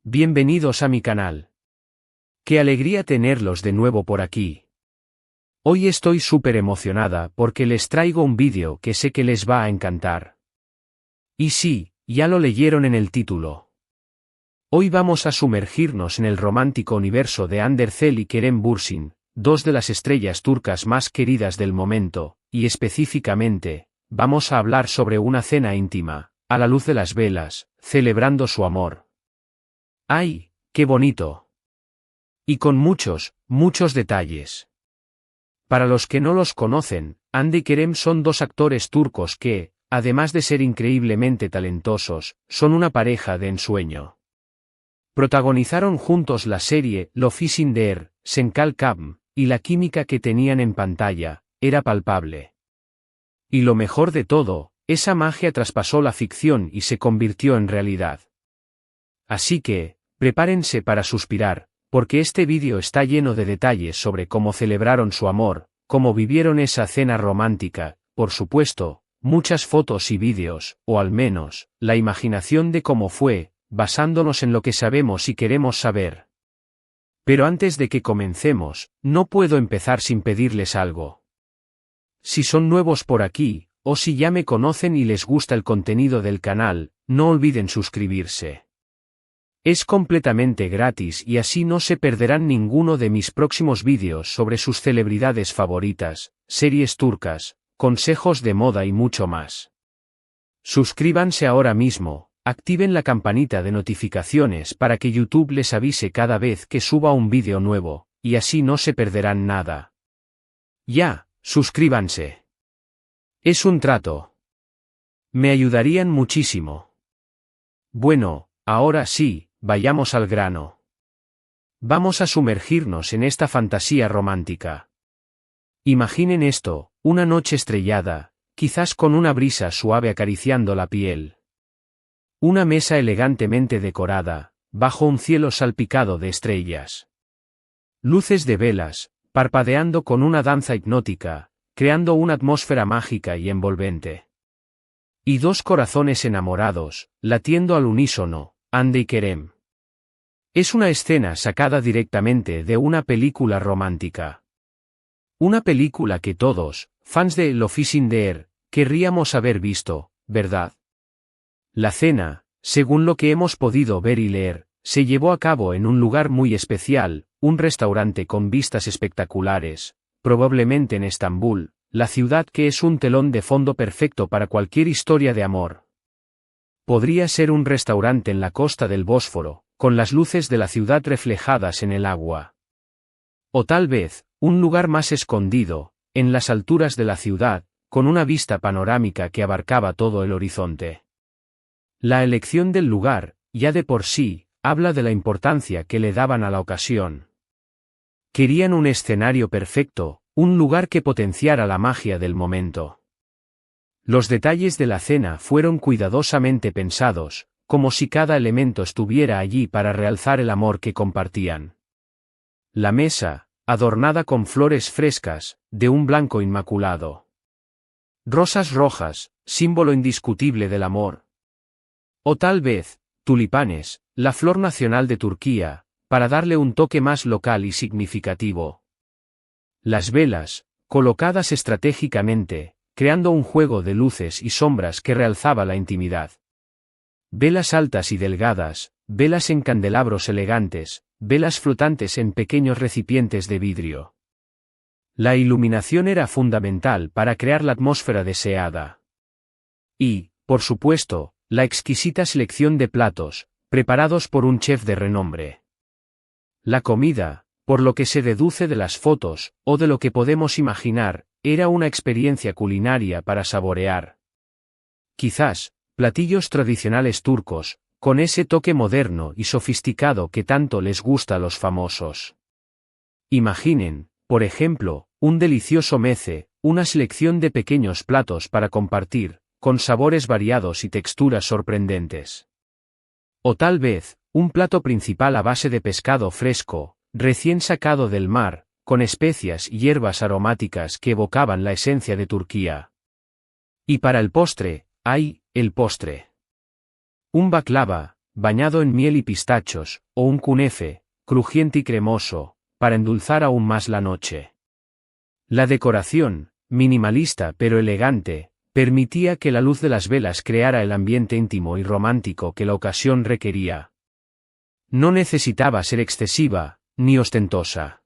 Bienvenidos a mi canal. Qué alegría tenerlos de nuevo por aquí. Hoy estoy súper emocionada porque les traigo un vídeo que sé que les va a encantar. Y sí, ya lo leyeron en el título. Hoy vamos a sumergirnos en el romántico universo de Hande Erçel y Kerem Bürsin, dos de las estrellas turcas más queridas del momento, y específicamente, vamos a hablar sobre una cena íntima, a la luz de las velas, celebrando su amor. ¡Ay, qué bonito! Y con muchos detalles. Para los que no los conocen, Hande y Kerem son dos actores turcos que, además de ser increíblemente talentosos, son una pareja de ensueño. Protagonizaron juntos la serie Lofisinder, Senkal Kabm, y la química que tenían en pantalla era palpable. Y lo mejor de todo, esa magia traspasó la ficción y se convirtió en realidad. Así que, prepárense para suspirar, porque este vídeo está lleno de detalles sobre cómo celebraron su amor, cómo vivieron esa cena romántica, por supuesto, muchas fotos y vídeos, o al menos, la imaginación de cómo fue, basándonos en lo que sabemos y queremos saber. Pero antes de que comencemos, no puedo empezar sin pedirles algo. Si son nuevos por aquí, o si ya me conocen y les gusta el contenido del canal, no olviden suscribirse. Es completamente gratis y así no se perderán ninguno de mis próximos vídeos sobre sus celebridades favoritas, series turcas, consejos de moda y mucho más. Suscríbanse ahora mismo, activen la campanita de notificaciones para que YouTube les avise cada vez que suba un vídeo nuevo, y así no se perderán nada. Ya, suscríbanse. Es un trato. Me ayudarían muchísimo. Bueno, ahora sí. Vayamos al grano. Vamos a sumergirnos en esta fantasía romántica. Imaginen esto, una noche estrellada, quizás con una brisa suave acariciando la piel. Una mesa elegantemente decorada, bajo un cielo salpicado de estrellas. Luces de velas, parpadeando con una danza hipnótica, creando una atmósfera mágica y envolvente. Y dos corazones enamorados, latiendo al unísono, Hande y Kerem. Es una escena sacada directamente de una película romántica. Una película que todos, fans de Lofisinder, querríamos haber visto, ¿verdad? La cena, según lo que hemos podido ver y leer, se llevó a cabo en un lugar muy especial, un restaurante con vistas espectaculares, probablemente en Estambul, la ciudad que es un telón de fondo perfecto para cualquier historia de amor. Podría ser un restaurante en la costa del Bósforo, con las luces de la ciudad reflejadas en el agua. O tal vez, un lugar más escondido, en las alturas de la ciudad, con una vista panorámica que abarcaba todo el horizonte. La elección del lugar, ya de por sí, habla de la importancia que le daban a la ocasión. Querían un escenario perfecto, un lugar que potenciara la magia del momento. Los detalles de la cena fueron cuidadosamente pensados, como si cada elemento estuviera allí para realzar el amor que compartían. La mesa, adornada con flores frescas, de un blanco inmaculado. Rosas rojas, símbolo indiscutible del amor. O tal vez, tulipanes, la flor nacional de Turquía, para darle un toque más local y significativo. Las velas, colocadas estratégicamente, creando un juego de luces y sombras que realzaba la intimidad. Velas altas y delgadas, velas en candelabros elegantes, velas flotantes en pequeños recipientes de vidrio. La iluminación era fundamental para crear la atmósfera deseada. Y, por supuesto, la exquisita selección de platos, preparados por un chef de renombre. La comida, por lo que se deduce de las fotos, o de lo que podemos imaginar, era una experiencia culinaria para saborear. Quizás, platillos tradicionales turcos, con ese toque moderno y sofisticado que tanto les gusta a los famosos. Imaginen, por ejemplo, un delicioso meze, una selección de pequeños platos para compartir, con sabores variados y texturas sorprendentes. O tal vez, un plato principal a base de pescado fresco, recién sacado del mar, con especias y hierbas aromáticas que evocaban la esencia de Turquía. Y para el postre, ¡ay, el postre! Un baklava, bañado en miel y pistachos, o un kunefe, crujiente y cremoso, para endulzar aún más la noche. La decoración, minimalista pero elegante, permitía que la luz de las velas creara el ambiente íntimo y romántico que la ocasión requería. No necesitaba ser excesiva, ni ostentosa.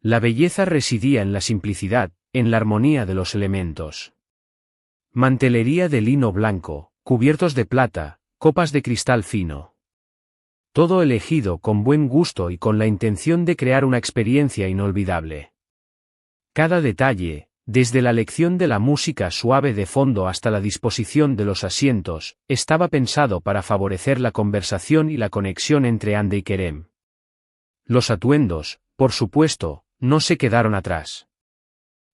La belleza residía en la simplicidad, en la armonía de los elementos. Mantelería de lino blanco, cubiertos de plata, copas de cristal fino. Todo elegido con buen gusto y con la intención de crear una experiencia inolvidable. Cada detalle, desde la elección de la música suave de fondo hasta la disposición de los asientos, estaba pensado para favorecer la conversación y la conexión entre Ande y Kerem. Los atuendos, por supuesto, no se quedaron atrás.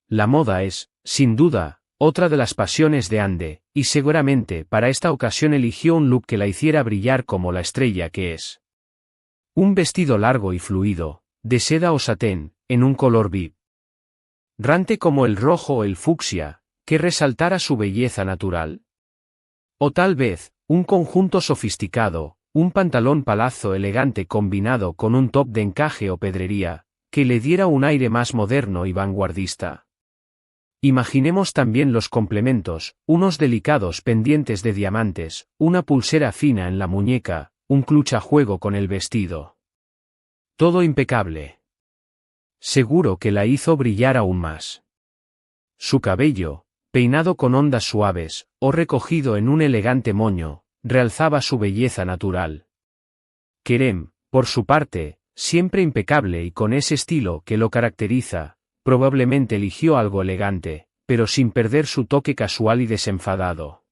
La moda es, sin duda, otra de las pasiones de Ande, y seguramente para esta ocasión eligió un look que la hiciera brillar como la estrella que es. Un vestido largo y fluido, de seda o satén, en un color vibrante como el rojo o el fucsia, que resaltara su belleza natural. O tal vez, un conjunto sofisticado, un pantalón palazzo elegante combinado con un top de encaje o pedrería, que le diera un aire más moderno y vanguardista. Imaginemos también los complementos, unos delicados pendientes de diamantes, una pulsera fina en la muñeca, un clutch a juego con el vestido. Todo impecable. Seguro que la hizo brillar aún más. Su cabello, peinado con ondas suaves, o recogido en un elegante moño, realzaba su belleza natural. Kerem, por su parte, siempre impecable y con ese estilo que lo caracteriza, probablemente eligió algo elegante, pero sin perder su toque casual y desenfadado.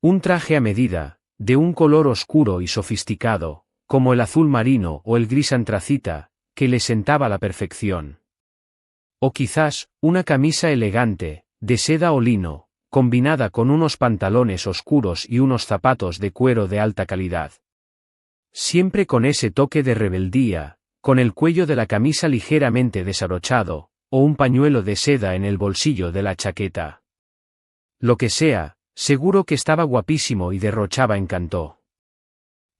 Un traje a medida, de un color oscuro y sofisticado, como el azul marino o el gris antracita, que le sentaba a la perfección. O quizás, una camisa elegante, de seda o lino, combinada con unos pantalones oscuros y unos zapatos de cuero de alta calidad. Siempre con ese toque de rebeldía, con el cuello de la camisa ligeramente desabrochado, o un pañuelo de seda en el bolsillo de la chaqueta. Lo que sea, seguro que estaba guapísimo y derrochaba encanto.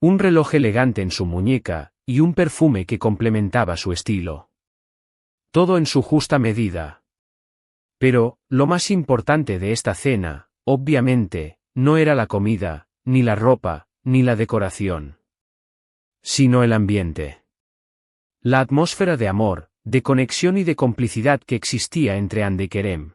Un reloj elegante en su muñeca, y un perfume que complementaba su estilo. Todo en su justa medida. Pero, lo más importante de esta cena, obviamente, no era la comida, ni la ropa, ni la decoración. Sino el ambiente. La atmósfera de amor, de conexión y de complicidad que existía entre Ande y Kerem.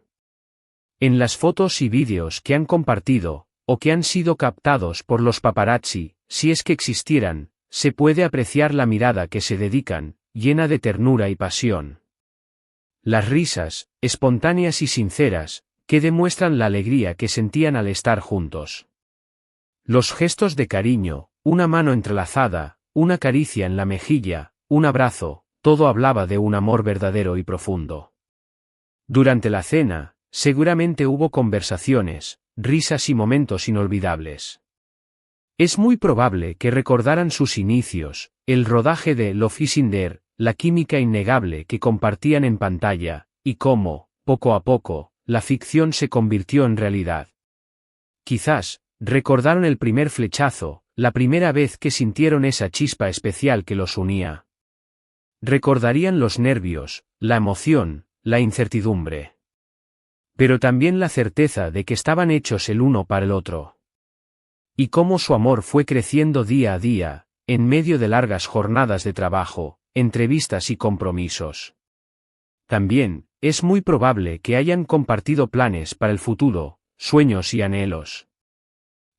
En las fotos y vídeos que han compartido, o que han sido captados por los paparazzi, si es que existieran, se puede apreciar la mirada que se dedican, llena de ternura y pasión. Las risas, espontáneas y sinceras, que demuestran la alegría que sentían al estar juntos. Los gestos de cariño, una mano entrelazada, una caricia en la mejilla, un abrazo, todo hablaba de un amor verdadero y profundo. Durante la cena, seguramente hubo conversaciones, risas y momentos inolvidables. Es muy probable que recordaran sus inicios, el rodaje de Love is in the Air, la química innegable que compartían en pantalla, y cómo, poco a poco, la ficción se convirtió en realidad. Quizás, recordaron el primer flechazo, la primera vez que sintieron esa chispa especial que los unía. Recordarían los nervios, la emoción, la incertidumbre. Pero también la certeza de que estaban hechos el uno para el otro. Y cómo su amor fue creciendo día a día, en medio de largas jornadas de trabajo, entrevistas y compromisos. También, es muy probable que hayan compartido planes para el futuro, sueños y anhelos.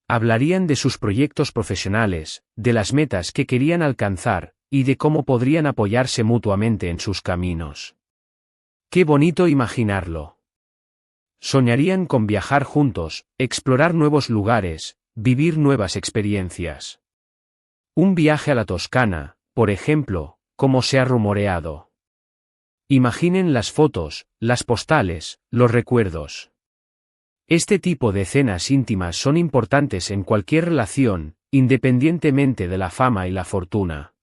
Hablarían de sus proyectos profesionales, de las metas que querían alcanzar, y de cómo podrían apoyarse mutuamente en sus caminos. ¡Qué bonito imaginarlo! Soñarían con viajar juntos, explorar nuevos lugares, vivir nuevas experiencias. Un viaje a la Toscana, por ejemplo, como se ha rumoreado. Imaginen las fotos, las postales, los recuerdos. Este tipo de escenas íntimas son importantes en cualquier relación, independientemente de la fama y la fortuna.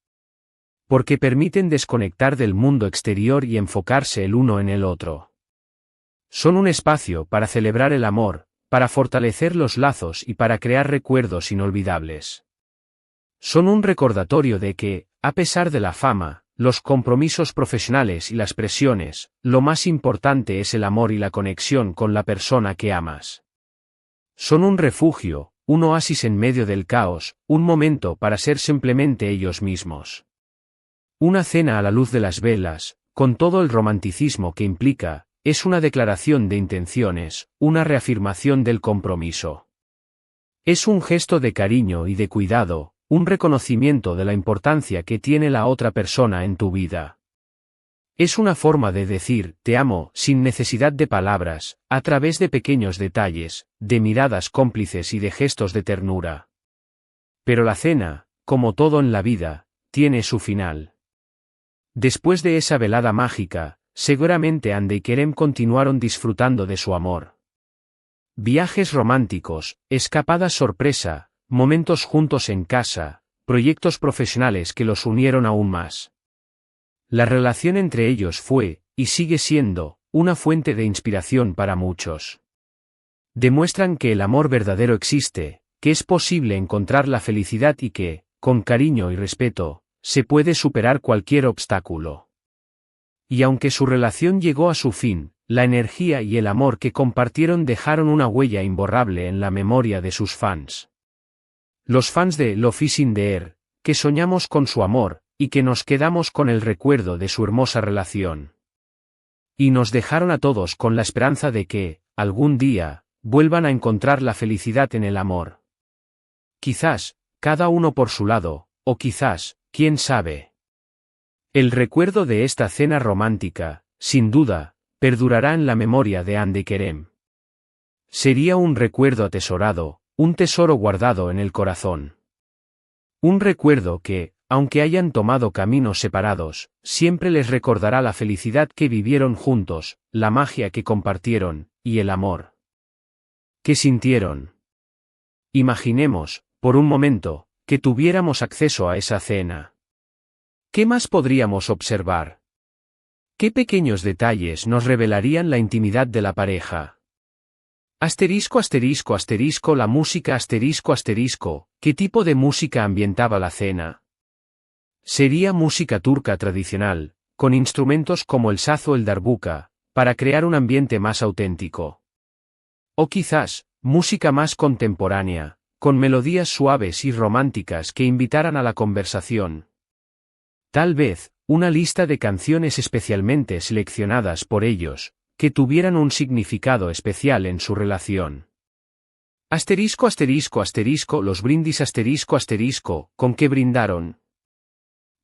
Porque permiten desconectar del mundo exterior y enfocarse el uno en el otro. Son un espacio para celebrar el amor, para fortalecer los lazos y para crear recuerdos inolvidables. Son un recordatorio de que, a pesar de la fama, los compromisos profesionales y las presiones, lo más importante es el amor y la conexión con la persona que amas. Son un refugio, un oasis en medio del caos, un momento para ser simplemente ellos mismos. Una cena a la luz de las velas, con todo el romanticismo que implica, es una declaración de intenciones, una reafirmación del compromiso. Es un gesto de cariño y de cuidado, un reconocimiento de la importancia que tiene la otra persona en tu vida. Es una forma de decir te amo sin necesidad de palabras, a través de pequeños detalles, de miradas cómplices y de gestos de ternura. Pero la cena, como todo en la vida, tiene su final. Después de esa velada mágica, seguramente Hande y Kerem continuaron disfrutando de su amor. Viajes románticos, escapadas sorpresa, momentos juntos en casa, proyectos profesionales que los unieron aún más. La relación entre ellos fue, y sigue siendo, una fuente de inspiración para muchos. Demuestran que el amor verdadero existe, que es posible encontrar la felicidad y que, con cariño y respeto, se puede superar cualquier obstáculo. Y aunque su relación llegó a su fin, la energía y el amor que compartieron dejaron una huella imborrable en la memoria de sus fans. Los fans de Love is in the Air, que soñamos con su amor, y que nos quedamos con el recuerdo de su hermosa relación. Y nos dejaron a todos con la esperanza de que, algún día, vuelvan a encontrar la felicidad en el amor. Quizás, cada uno por su lado, o quizás, quién sabe. El recuerdo de esta cena romántica, sin duda, perdurará en la memoria de Hande y Kerem. Sería un recuerdo atesorado, un tesoro guardado en el corazón. Un recuerdo que, aunque hayan tomado caminos separados, siempre les recordará la felicidad que vivieron juntos, la magia que compartieron, y el amor que sintieron. Imaginemos, por un momento, que tuviéramos acceso a esa cena. ¿Qué más podríamos observar? ¿Qué pequeños detalles nos revelarían la intimidad de la pareja? Asterisco asterisco asterisco la música asterisco asterisco, ¿qué tipo de música ambientaba la cena? Sería música turca tradicional, con instrumentos como el saz o el darbuka, para crear un ambiente más auténtico. O quizás, música más contemporánea, con melodías suaves y románticas que invitaran a la conversación. Tal vez, una lista de canciones especialmente seleccionadas por ellos, que tuvieran un significado especial en su relación. Asterisco asterisco asterisco los brindis asterisco asterisco, ¿con qué brindaron?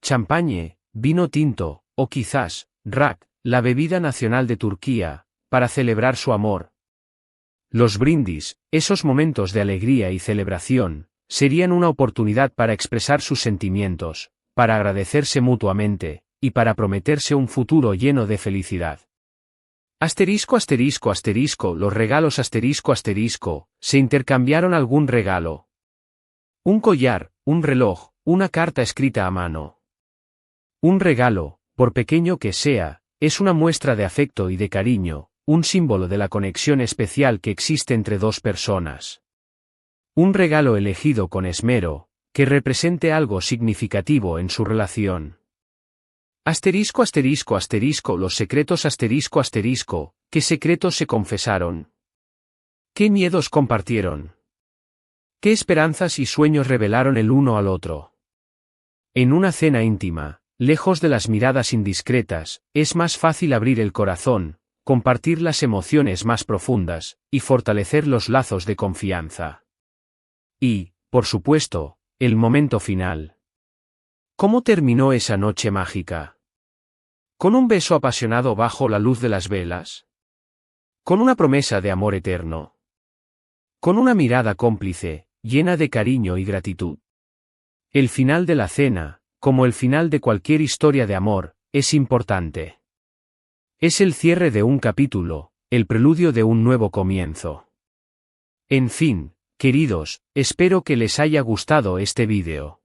Champagne, vino tinto, o quizás, rak, la bebida nacional de Turquía, para celebrar su amor. Los brindis, esos momentos de alegría y celebración, serían una oportunidad para expresar sus sentimientos, para agradecerse mutuamente, y para prometerse un futuro lleno de felicidad. Asterisco asterisco asterisco los regalos asterisco asterisco, ¿se intercambiaron algún regalo? Un collar, un reloj, una carta escrita a mano. Un regalo, por pequeño que sea, es una muestra de afecto y de cariño, un símbolo de la conexión especial que existe entre dos personas. Un regalo elegido con esmero, que represente algo significativo en su relación. Asterisco asterisco asterisco los secretos asterisco asterisco, ¿qué secretos se confesaron? ¿Qué miedos compartieron? ¿Qué esperanzas y sueños revelaron el uno al otro? En una cena íntima, lejos de las miradas indiscretas, es más fácil abrir el corazón, compartir las emociones más profundas, y fortalecer los lazos de confianza. Y, por supuesto, el momento final. ¿Cómo terminó esa noche mágica? ¿Con un beso apasionado bajo la luz de las velas? ¿Con una promesa de amor eterno? ¿Con una mirada cómplice, llena de cariño y gratitud? El final de la cena, como el final de cualquier historia de amor, es importante. Es el cierre de un capítulo, el preludio de un nuevo comienzo. En fin, queridos, espero que les haya gustado este vídeo.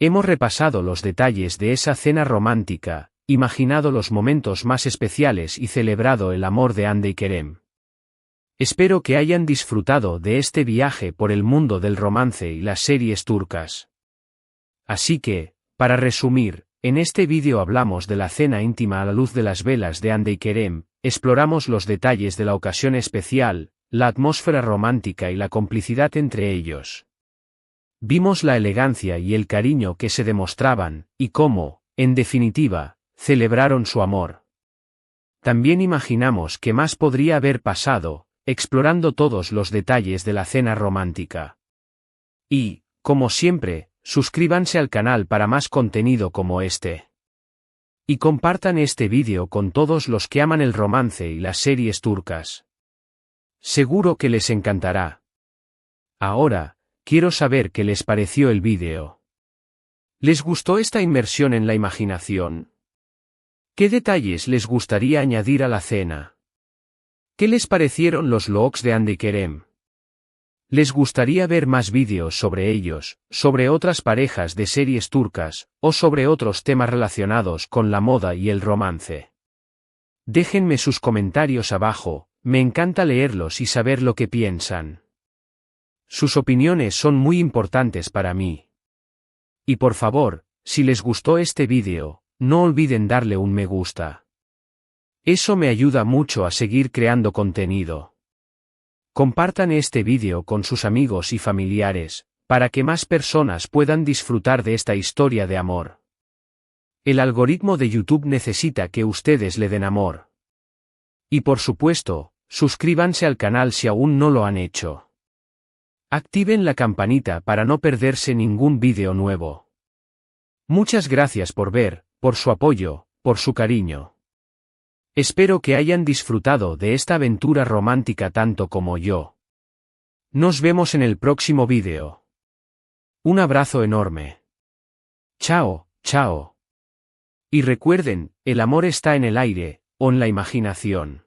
Hemos repasado los detalles de esa cena romántica, imaginado los momentos más especiales y celebrado el amor de Hande y Kerem. Espero que hayan disfrutado de este viaje por el mundo del romance y las series turcas. Así que, para resumir, en este vídeo hablamos de la cena íntima a la luz de las velas de Hande y Kerem, exploramos los detalles de la ocasión especial, la atmósfera romántica y la complicidad entre ellos. Vimos la elegancia y el cariño que se demostraban, y cómo, en definitiva, celebraron su amor. También imaginamos qué más podría haber pasado, explorando todos los detalles de la cena romántica. Y, como siempre, suscríbanse al canal para más contenido como este. Y compartan este vídeo con todos los que aman el romance y las series turcas. Seguro que les encantará. Ahora, quiero saber qué les pareció el vídeo. ¿Les gustó esta inmersión en la imaginación? ¿Qué detalles les gustaría añadir a la cena? ¿Qué les parecieron los looks de Hande y Kerem? ¿Les gustaría ver más vídeos sobre ellos, sobre otras parejas de series turcas, o sobre otros temas relacionados con la moda y el romance? Déjenme sus comentarios abajo, me encanta leerlos y saber lo que piensan. Sus opiniones son muy importantes para mí. Y por favor, si les gustó este vídeo, no olviden darle un me gusta. Eso me ayuda mucho a seguir creando contenido. Compartan este vídeo con sus amigos y familiares, para que más personas puedan disfrutar de esta historia de amor. El algoritmo de YouTube necesita que ustedes le den amor. Y por supuesto, suscríbanse al canal si aún no lo han hecho. Activen la campanita para no perderse ningún vídeo nuevo. Muchas gracias por ver, por su apoyo, por su cariño. Espero que hayan disfrutado de esta aventura romántica tanto como yo. Nos vemos en el próximo vídeo. Un abrazo enorme. Chao, chao. Y recuerden, el amor está en el aire, o en la imaginación.